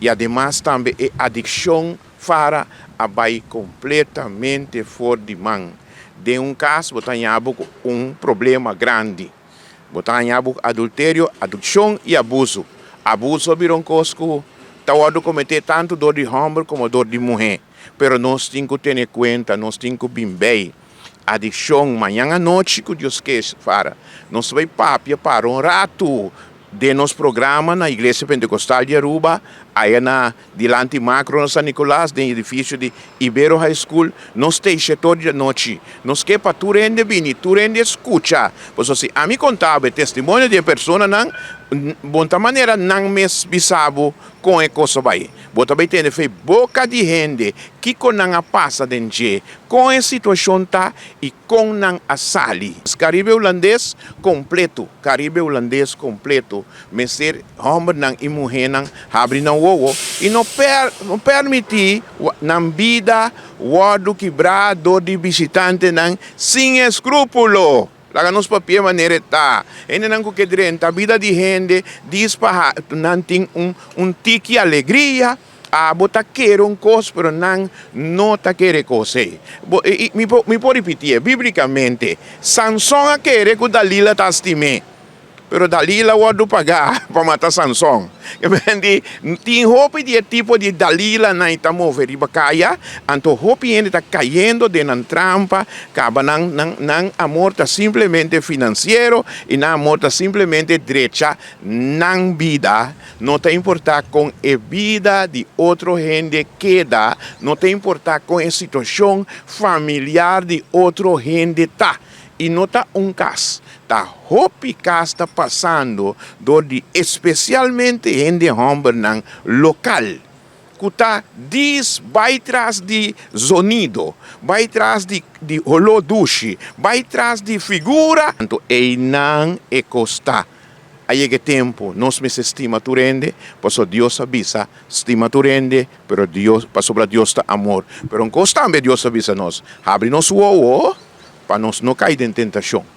E además também a adicção para vai completamente fora de mão. De um caso, você tem problema grande. Você tem adultério, adicção e abuso. Abuso virou cosco, pode cometer tanto dor de homem como dor de mulher. Pero nós temos que ter em conta, nós temos que bem. Adicção, manhã à noite, que Deus quer para. Nós vamos para um rato de nosso programa na Igreja Pentecostal de Aruba, aí na Dilante Macro, na São Nicolás, no edifício de Ibero High School, nós temos setor de noite. Nós queremos para tu rende bem, tu rende escuta. Pois assim, a mim contava testemunho de pessoa não, de maneira não me bisabo com a coisa vai. Você também tem que boca de gente que não passa dentro, com a situação tá e com não a sali. Caribe holandês completo, mas ser homem não e mulher não abre não o e não permite na vida o quebrado de visitante não sem escrúpulo. Laga nos papel maneira tá. Ainda não que a vida de gente diz para não tem tique alegria. Bota querer coisa, pero não tá querer coisa. Me pode repetir, biblicamente, Sansão querer que Dalila tá estimé. Pero Dalila pode pagar para matar Sansão. Tem roupa de tipo de Dalila na itamover e bacaya, então roupa ainda está caindo de na trampa, acaba não amor está simplesmente financeiro e não amor está simplesmente direita, não vida, não tem importar com a vida de outra gente que dá, não tem importar com a situação familiar de outra gente tá. E não está caso. Tá roupa que está passando, especialmente em homem local. Que está vai atrás de sonido, vai atrás de holoduche, vai atrás de figura. Então, não é costa. Aí que tempo, nós me estima tu rende, pois Deus avisa, estima tu rende, pero Deus, sobre Deus está amor. Pero um costa também Deus avisa nós, abre nosso para nós não cair em tentação.